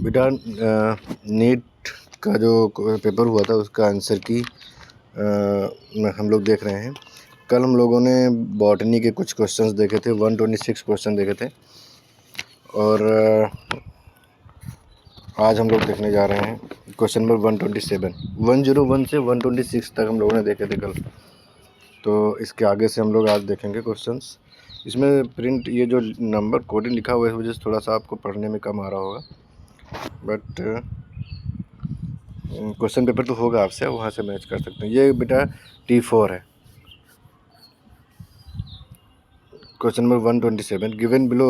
बेटा नीट का जो पेपर हुआ था उसका आंसर की हम लोग देख रहे हैं। कल हम लोगों ने बॉटनी के कुछ क्वेश्चंस देखे थे, 126 क्वेश्चन देखे थे, और आज हम लोग देखने जा रहे हैं क्वेश्चन नंबर 127। 101 से 126 तक हम लोगों ने देखे थे कल, तो इसके आगे से हम लोग आज देखेंगे क्वेश्चंस। इसमें प्रिंट ये जो नंबर कोडिंग लिखा हुआ है इस वजह से थोड़ा सा आपको पढ़ने में कम आ रहा होगा, बट क्वेश्चन पेपर तो होगा आपसे, वहाँ से मैच कर सकते हैं। ये बेटा T4 है। Question number 127 given below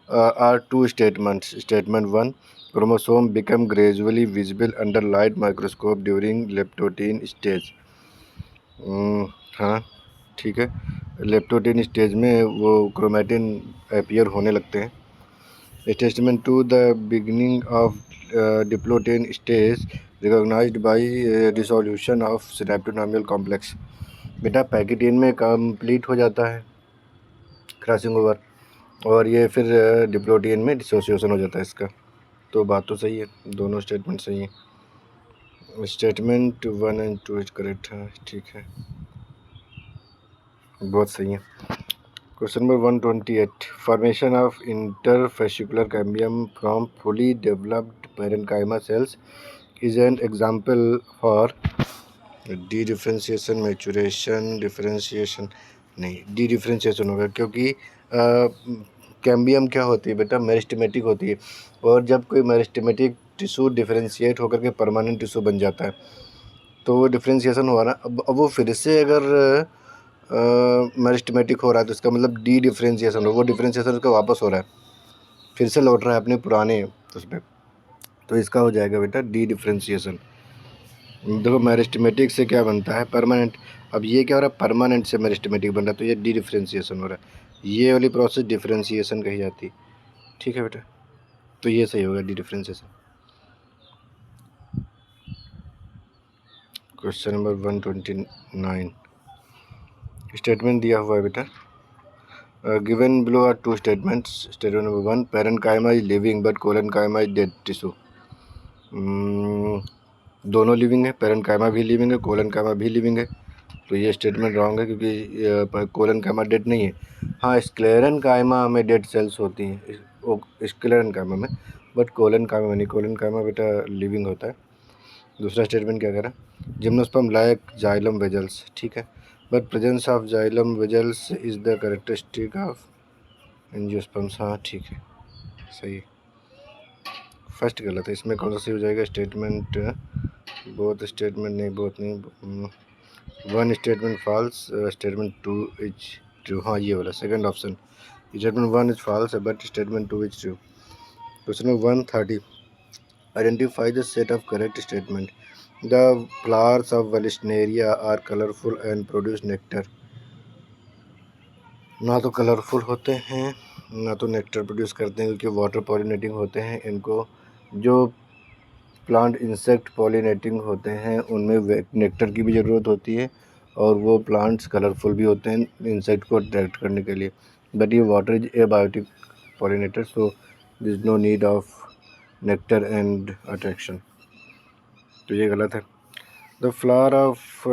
are two statements. Statement 1, chromosome become gradually visible under light microscope during leptotene stage. हाँ ठीक है, लेप्टोटीन स्टेज में वो क्रोमेटिन अपीयर होने लगते हैं। Statement 2, the beginning of diplotene stage recognised by dissolution of synaptonemal complex. बेटा pachytene में कंप्लीट हो जाता है क्रॉसिंग ओवर, और ये फिर डिप्लोटियन में डिसोसिएशन हो जाता है इसका। तो बात तो सही है, दोनों स्टेटमेंट सही है। स्टेटमेंट 1 और 2 इज करेक्ट है, ठीक है, बहुत सही है। Question number 128, formation of interfascicular cambium from fully developed parenchyma sales is an example for D differentiation, maturation, differentiation नहीं, डी डिफ्रेंशिएशन होगा, क्योंकि कैम्बियम क्या होती है बेटा, मेरिस्टेमेटिक होती है, और जब कोई मेरिस्टेमेटिक टिश्यू डिफ्रेंशिएट होकर के परमानेंट टिश्यू बन जाता है तो वो डिफ्रेंशिएशन हुआ ना। अब वो फिर से अगर मेरिस्टेमेटिक हो रहा है तो इसका मतलब डी डिफ्रेंशिएशन हो, वो डिफ्रेंशिएशन उसका वापस हो रहा है, फिर से लौट रहा है अपने पुराने उस पर, तो इसका हो जाएगा बेटा डी डिफ्रेंशिएशन। देखो मेरिस्टेमेटिक से क्या बनता है, परमानेंट। अब ये क्या हो रहा है, परमानेंट से मेरिस्टेमेटिक बन रहा है, तो ये डी डिफ्रेंशिएशन हो रहा है। ये वाली प्रोसेस डिफ्रेंशिएशन कही जाती है, ठीक है बेटा, तो ये सही होगा dedifferentiation. Question number 129, statement दिया हुआ है बेटा, given below are two statements. Statement number 1, parenchyma is living but collenchyma is dead tissue. दोनों लिविंग है, पैरेन्काइमा भी लिविंग है, कोलेनकाइमा भी लिविंग है, तो ये स्टेटमेंट रॉन्ग है, क्योंकि कोलेनकाइमा डेड नहीं है। हाँ स्क्लेरेनकाइमा में डेड सेल्स होती हैं, स्क्लेरेनकाइमा में, बट कोलेनकाइमा में नहीं। कोलेनकाइमा बेटा लिविंग होता है। दूसरा स्टेटमेंट क्या कह रहा है, जिम्नोस्पर्म लाइक जाइलम वेजल्स, ठीक है, but presence of xylem vessels is the characteristic of angiosperms. हाँ ठीक है, सही है। फर्स्ट गलत है, इसमें कौन सा सही हो जाएगा, स्टेटमेंट बोथ स्टेटमेंट नहीं, बोथ नहीं, one statement false, statement 2 is true. हाँ ये वाला second option, statement 1 is false but statement 2 is true. Question number 130, identify the set of correct statement. The flowers of Vallisneria are colourful and produce nectar. ना तो colourful होते हैं ना तो nectar produce करते हैं, क्योंकि वाटर पॉलिनेटिंग होते हैं। इनको जो प्लांट इंसेक्ट पॉलिनेटिंग होते हैं उनमें नेक्टर की भी ज़रूरत होती है, और वो प्लांट्स कलरफुल भी होते हैं इंसेक्ट को अट्रैक्ट करने के लिए, बट ये water is abiotic pollinator, so this is no need of nectar and attraction, तो ये गलत है। The flower of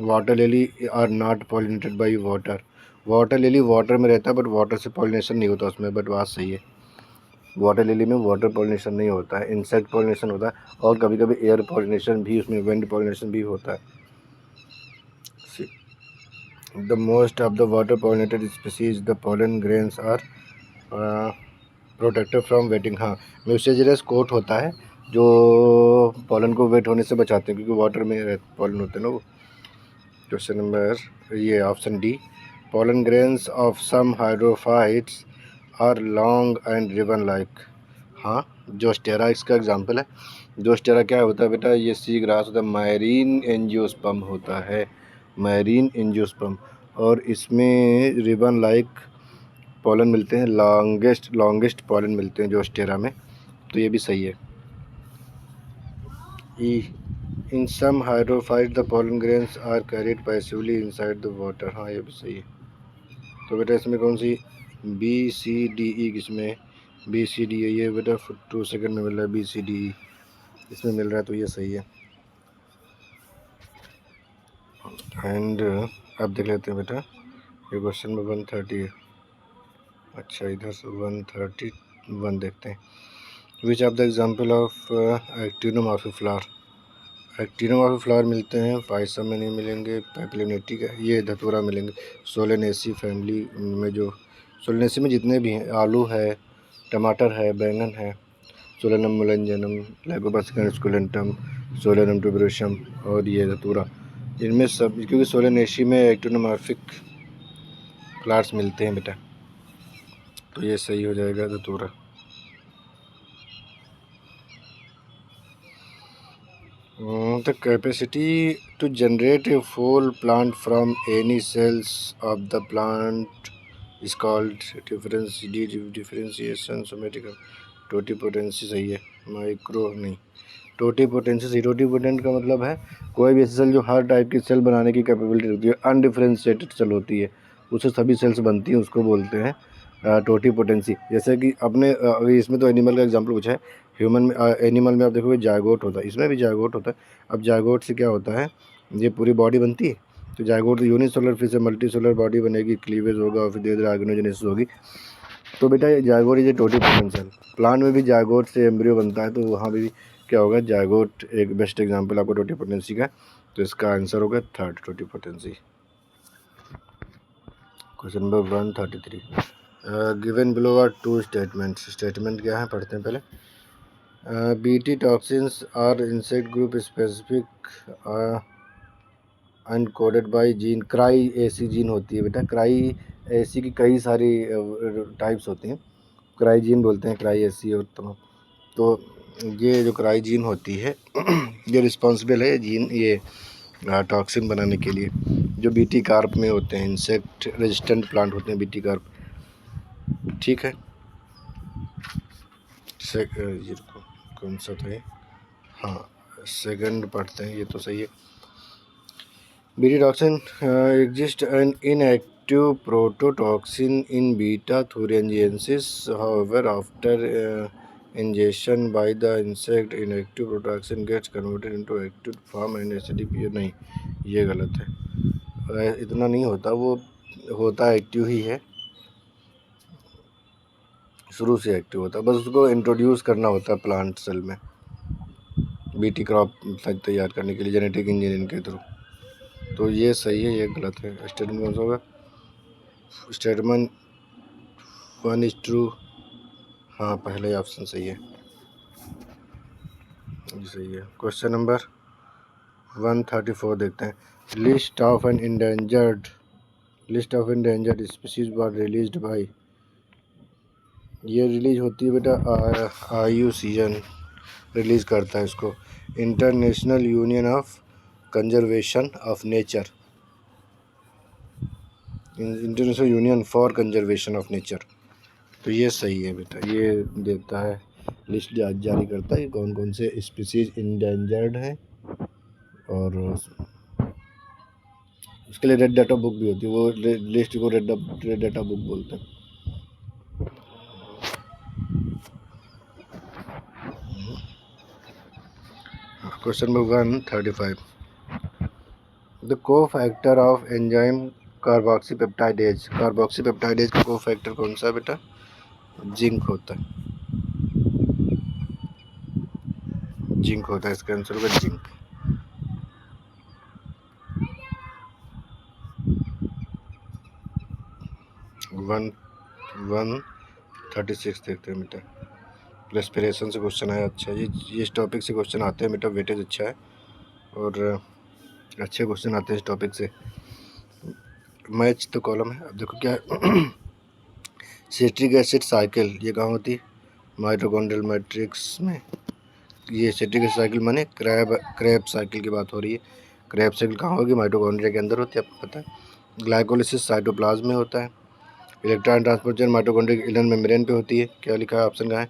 water lily are not pollinated by water. Water lily water में रहता है बट वाटर से पॉलिनेशन नहीं होता उसमें, बट बात सही है, वाटर लिली में वाटर पॉलिनेशन नहीं होता है, इंसेक्ट पॉलिनेशन होता है, और कभी कभी एयर पॉलिनेशन भी, उसमें विंड पॉलिनेशन भी होता है। The most of the water pollinated species the pollen grains are protected from wetting. हाँ म्यूसिजिरस कोट होता है जो पॉलन को वेट होने से बचाते हैं, क्योंकि वाटर में पॉलन होते हैं ना वो। क्वेश्चन नंबर ये option D, pollen grains of some hydrophytes are long and ribbon like. हाँ जोस्टेरा इसका एग्जाम्पल है। जोस्टेरा क्या होता है बेटा, ये सी ग्रास होता है, मैरीन एंजियोस्पर्म होता है, मैरीन एंजियोस्पर्म, और इसमें रिबन लाइक पॉलन मिलते हैं, लॉन्गेस्ट पॉलन मिलते हैं जोस्टेरा में, तो ये भी सही है। E in some hydrophyte the pollen grains are carried passively inside the water. हाँ ये भी सही है। तो बेटा इसमें कौन सी, बी सी डी ई किसमें, BCD है ये बेटा 2 सेकंड में मिल रहा है, BCD इसमें मिल रहा है, तो ये सही है। एंड अब देख लेते हैं बेटा ये क्वेश्चन में 130 है। अच्छा इधर से 131 देखते हैं। विच of the example of actinomorphic flower, actinomorphic flower मिलते हैं, पाइसम में नहीं मिलेंगे, पैपिलोनेटी का ये धतूरा मिलेंगे। सोलेनेसी फैमिली में जो सोलेनेसी में जितने भी हैं, आलू है, टमाटर है, बैंगन है, सोलेनम मुलंजनम, लैगोबस्कन स्कुलेंटम, सोलेनम ट्यूबरोसम और ये धतूरा, इनमें सब क्योंकि सोलेनेसी में एक्टिनोमॉर्फिक फ्लावर्स मिलते हैं बेटा, तो ये सही हो जाएगा धतूरा। The capacity to generate a full plant from any cells of the plant is called differentiation somatic totipotency सही है, माइक्रो नहीं, टोटीपोटेंसी। टोटीपोटेंट का मतलब है कोई भी ऐसी सेल जो हर टाइप की सेल बनाने की कैपेबिलिटी रखती है, अनडिफरेंशिएटेड सेल होती है, उससे सभी सेल्स बनती हैं, उसको बोलते हैं टोटीपोटेंसी। जैसे कि अपने इसमें तो एनिमल का एग्जांपल पूछा है, ह्यूमन में एनिमल में आप देखोगे जायगोट होता है, इसमें भी जायगोट होता है। अब जायगोट से क्या होता है, ये पूरी बॉडी बनती है, तो जायगोट यूनिसेलुलर फिर से मल्टीसेलुलर बॉडी बनेगी, क्लीवेज होगा और फिर धीरे धीरे ऑर्गेनोजेनेसिस होगी। तो बेटा ये zygote is a totipotent cell. Plant में भी जायगोट से एम्ब्रियो बनता है, तो वहाँ भी क्या होगा, जायगोट एक बेस्ट एग्जाम्पल आपको टोटीपोटेंसी का, तो इसका आंसर होगा 3rd totipotency. Question number 133 given below are 2 statements. Statement क्या है पढ़ते हैं पहले। BT toxins are insect group specific encoded by gene, cry A C gene होती है बेटा, क्राई एसी की कई सारी टाइप्स होती हैं, क्राई जीन बोलते हैं, क्राई एसी और तमाम। तो ये जो क्राई जीन होती है ये रिस्पॉन्सिबल है जीन ये टॉक्सिन बनाने के लिए, जो बीटी कार्प में होते हैं, इंसेक्ट रेजिस्टेंट प्लांट होते हैं बीटी कार्प। ठीक है, ये कौन सा था ये, हाँ सेकंड पढ़ते हैं, ये तो सही है। B T toxin exist an inactive prototoxin in beta thuringiensis, however after ingestion by the insect inactive protoxin gets converted into active form and acidic pH। नहीं ये गलत है, इतना नहीं होता, वो होता एक्टिव ही है, शुरू से एक्टिव होता है, बस उसको इंट्रोड्यूस करना होता है प्लांट सेल में बीटी क्रॉप तैयार करने के लिए जेनेटिक इंजीनियरिंग के थ्रू। तो ये सही है, ये गलत है। स्टेटमेंट कौन सा होगा, स्टेटमेंट 1 इज ट्रू, हाँ पहले ऑप्शन सही है, सही है। क्वेश्चन नंबर 134 देखते हैं। List of N endangered species were released by, ये रिलीज होती है बेटा IUCN रिलीज़ करता है इसको, international union of conservation of nature, international union for conservation of nature. तो ये सही है बेटा, ये देता है लिस्ट जारी करता है कौन कौन से स्पीसीज इंडेंजर्ड हैं, और उसके लिए रेड डाटा बुक भी होती है, वो लिस्ट को रेड डाटा बुक बोलते हैं। Question number 135 the cofactor of enzyme carboxypeptidase, carboxypeptidase का को-फैक्टर कौन सा है बेटा, जिंक होता है, जिंक होता है, इसका आंसर होगा जिंक। वन 136 देखते हैं बेटा, रेस्पिरेशन से क्वेश्चन आया, अच्छा ये इस टॉपिक से क्वेश्चन आते हैं बेटा, वेटेज अच्छा है और अच्छे क्वेश्चन आते हैं इस टॉपिक से। मैच तो कॉलम है, अब देखो क्या है सिट्रिक एसिड साइकिल, ये कहाँ होती है, माइटोकॉन्ड्रियल मैट्रिक्स में। ये सिट्रिक एसिड साइकिल माने क्रैब साइकिल की बात हो रही है, क्रैब साइकिल कहाँ होगी, माइटोकॉन्ड्रिया के अंदर होती है, आपको पता है। ग्लाइकोलिसिस साइटोप्लाज्म में होता है। Electron transport mitochondria inner membrane पे होती है, क्या लिखा है ऑप्शन का है,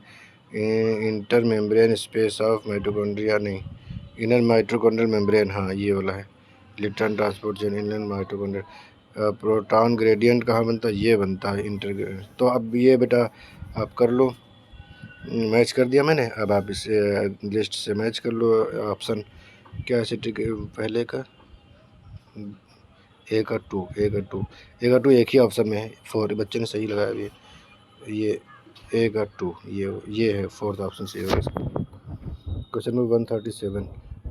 inter membrane space of mitochondria, नहीं इनर माइटोकॉन्ड्रियल मेम्ब्रेन, हाँ ये वाला है। Electron transport inner mitochondria. Proton gradient कहाँ बनता है, ये बनता है इंटर। तो अब ये बेटा आप कर लो, मैच कर दिया मैंने। अब आप इसे लिस्ट से मैच कर लो ऑप्शन क्या है पहले का, ए का टू, ए का टू, ए का टू एक ही ऑप्शन में है। 4 बच्चे ने सही लगाया अभी। ये ए का टू, ये है फोर्थ ऑप्शन सही होगा इसका। Question number 137,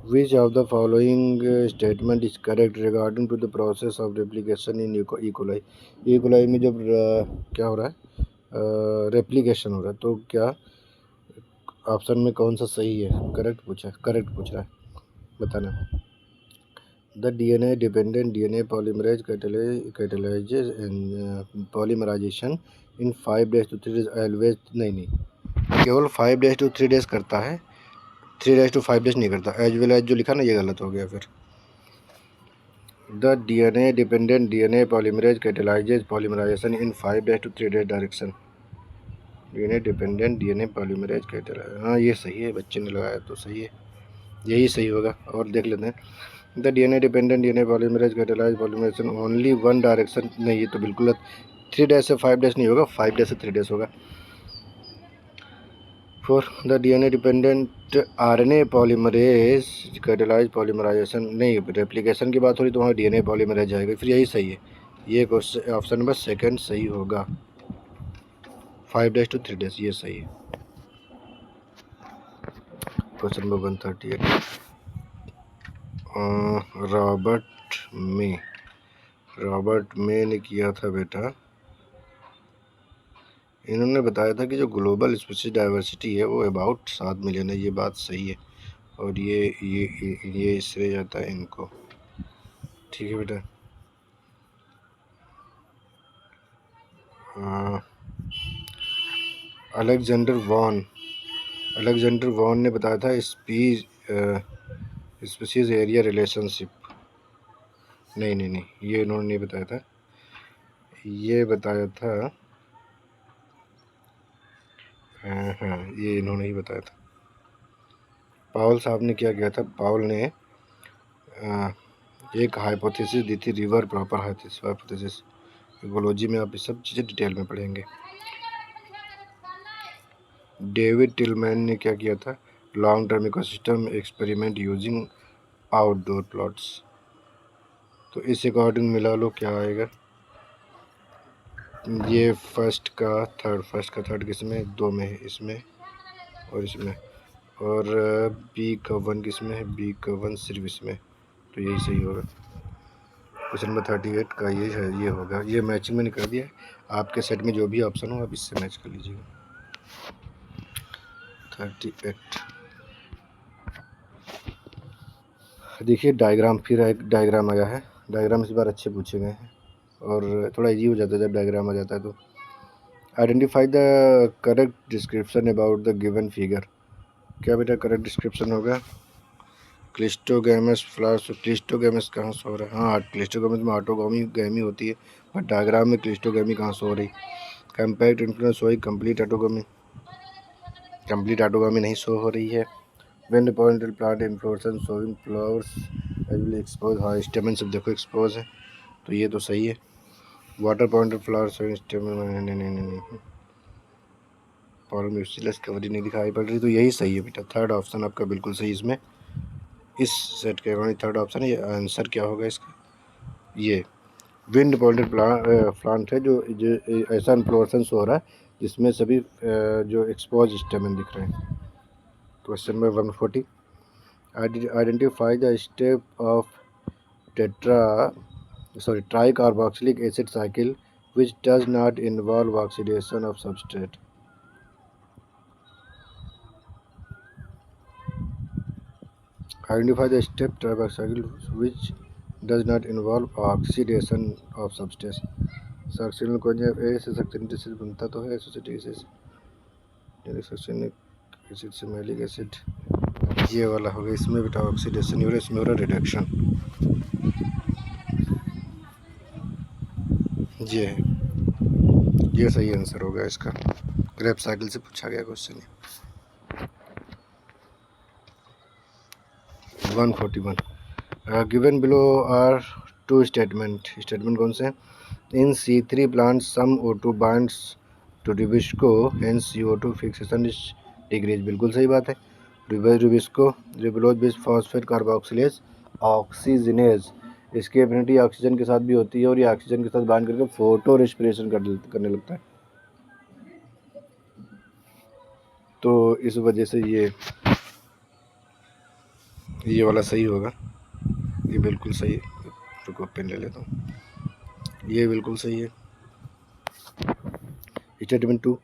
which of the following statement is correct regarding to the process of replication in E coli. E coli में जब क्या हो रहा है, रेप्लिकेशन हो रहा है, तो क्या ऑप्शन में कौन सा सही है? करेक्ट पूछ रहा है, बताना। The DNA dependent DNA polymerase catalyses and polymerisation in 5 days to 3 days always. नहीं, केवल 5 days to 3 days करता है, 3 days to 5 days नहीं करता। एज वेल एज जो लिखा ना, ये गलत हो गया फिर। The DNA dependent DNA polymerase catalyses polymerisation in 5 days to 3 days direction. DNA dependent DNA polymerase catalyse, हाँ ये सही है, बच्चे ने लगाया तो सही है, यही सही होगा। और देख लेते हैं। The DNA dependent DNA polymerase catalyse polymerisation only one direction, नहीं ये तो बिल्कुल 3 days से 5 days नहीं होगा, 5 days से 3 days होगा। Four, the DNA dependent RNA polymerase catalyse polymerisation, नहीं रेप्लिकेशन की बात हो रही तो वहाँ DNA पॉलीमरेज जाएगा, फिर यही सही है। ये क्वेश्चन ऑप्शन नंबर सेकंड सही होगा, 5 days to 3 days, ये सही है। क्वेश्चन नंबर 138, रॉबर्ट मे ने किया था बेटा, इन्होंने बताया था कि जो ग्लोबल स्पीशीज डाइवर्सिटी है वो अबाउट 7 मिलियन है, ये बात सही है। और ये श्रेय जाता है इनको, ठीक है बेटा। अलेक्जेंडर वॉन ने बताया था स्पीशीज एरिया रिलेशनशिप, नहीं ये इन्होंने नहीं बताया था, ये बताया था, हाँ ये इन्होंने ही बताया था। पावल साहब ने क्या किया था, पावल ने एक हाइपोथेसिस दी थी, रिवर प्रॉपर हाइपोथेसिस। इकोलॉजी में आप ये सब चीज़ें डिटेल में पढ़ेंगे। डेविड टिलमैन ने क्या किया था, long term ecosystem experiment using outdoor plots. तो इस अकॉर्डिंग मिला लो क्या आएगा, ये फर्स्ट का थर्ड किस में, 2 में है, इसमें और इसमें, और बी का 1 किस में है, बी का 1 सिर्फ इसमें, तो यही सही होगा। क्वेश्चन नंबर 38 का ये है, ये होगा, ये मैचिंग मैंने कर दिया है। आपके सेट में जो भी ऑप्शन हो आप इससे मैच कर लीजिएगा। 38 देखिए डायग्राम, फिर एक डायग्राम आया है। डायग्राम इस बार अच्छे पूछे गए हैं और थोड़ा इजी हो जाता है जब डायग्राम आ जाता है। तो identify the correct description about the given figure. क्या बेटा करेक्ट डिस्क्रिप्शन होगा, क्लिस्टोगैमस फ्लावर्स। क्लिस्टोगैमस कहाँ से हो रहा है, हाँ क्लिस्टोगैमस में ऑटोगैमी होती है, बट डायग्राम में क्लिस्टोगैमी कहाँ से हो रही। कम्पैक्ट इन्फ्लुएंस हुई, कंप्लीट ऑटोगैमी नहीं शो हो रही है। When pointed plant inflorescence showing flowers as expose, हाँ स्टेमन सब देखो एक्सपोज है, तो ये तो सही है। वाटर पॉइंटेड फ्लावर्स शोइंग स्टेमन, नहीं पॉलन म्यूसिलस कवरी नहीं दिखाई पड़ रही, तो यही सही है बेटा। थर्ड ऑप्शन आपका बिल्कुल सही, इसमें इस सेट के अकॉर्डिंग थर्ड ऑप्शन है। ये आंसर क्या होगा इसका, ये विंड पॉइंटेड प्लांट है जो ऐसा इन्फ्लोरेसेंस हो रहा है जिसमें सभी जो एक्सपोज स्टेमन दिख रहे हैं। Question number 140, identify the step of tricarboxylic acid cycle which does not involve oxidation of substrate. Identify the step tricarboxyl which does not involve oxidation of substrate. सक्सेनिल को जब ए से सक्सेनिक एसिड बनता तो है एसोसिएटिव एसिड, सक्सेनिक एसिड से malic acid, ये वाला होगा। इसमें बेटा ऑक्सीडेशन हो रहा है, इसमें हो रहा रिडक्शन, ये है, ये सही आंसर होगा इसका। ग्रेप साइकिल से पूछा गया क्वेश्चन है। 141, गिवन बिलो आर 2 स्टेटमेंट कौन से हैं। In C3 plant some O2 binds to RuBisCO hence CO2 fixation is decrease, बिल्कुल सही बात है। RuBisCO ribulose bisphosphate carboxylase oxygenase, इसकी एफिनिटी ऑक्सीजन के साथ भी होती है और ये ऑक्सीजन के साथ बांध करके फोटो रेस्पिरेशन करने लगता है, तो इस वजह से ये वाला सही होगा, ये बिल्कुल सही है। रुको पेन ले लेता हूँ, ये बिल्कुल सही है। Statement 2,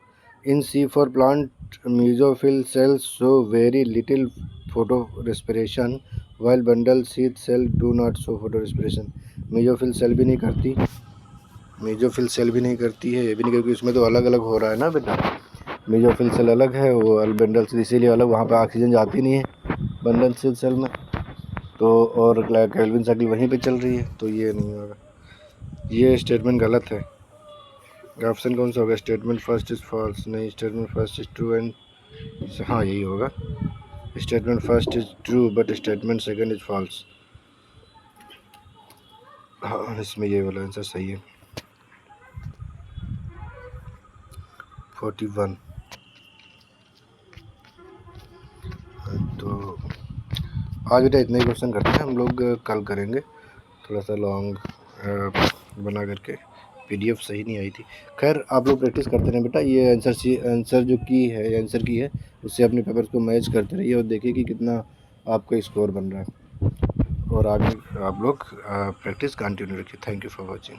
in C four plant mesophyll cells show very little photorespiration while bundle sheath cell do not show photorespiration. Mesophyll cell भी नहीं करती, मेसोफिल सेल भी नहीं करती है, ये भी नहीं, क्योंकि इसमें तो अलग अलग हो रहा है ना बेटा, मेसोफिल सेल अलग है, वो बंडल सेल इसीलिए अलग, वहाँ पे ऑक्सीजन जाती नहीं है बंडल सेल में, तो और केल्विन साइकिल वहीं पे चल रही है, तो ये नहीं होगा, ये स्टेटमेंट गलत है। ऑप्शन कौन सा होगा? स्टेटमेंट फर्स्ट इज फॉल्स, नहीं, statement first is true and, हाँ यही होगा, statement first is true but statement second is false. हाँ, इसमें ये वाला आंसर सही है। 41। तो आज बेटा इतने ही क्वेश्चन करते हैं, हम लोग कल करेंगे, थोड़ा सा लॉन्ग बना करके, PDF सही नहीं आई थी। खैर आप लोग प्रैक्टिस करते रहें बेटा, ये आंसर जो आंसर की है उससे अपने पेपर्स को मैच करते रहिए और देखिए कि कितना आपका स्कोर बन रहा है, और आगे आप लोग प्रैक्टिस कंटिन्यू रखिए। Thank you for watching.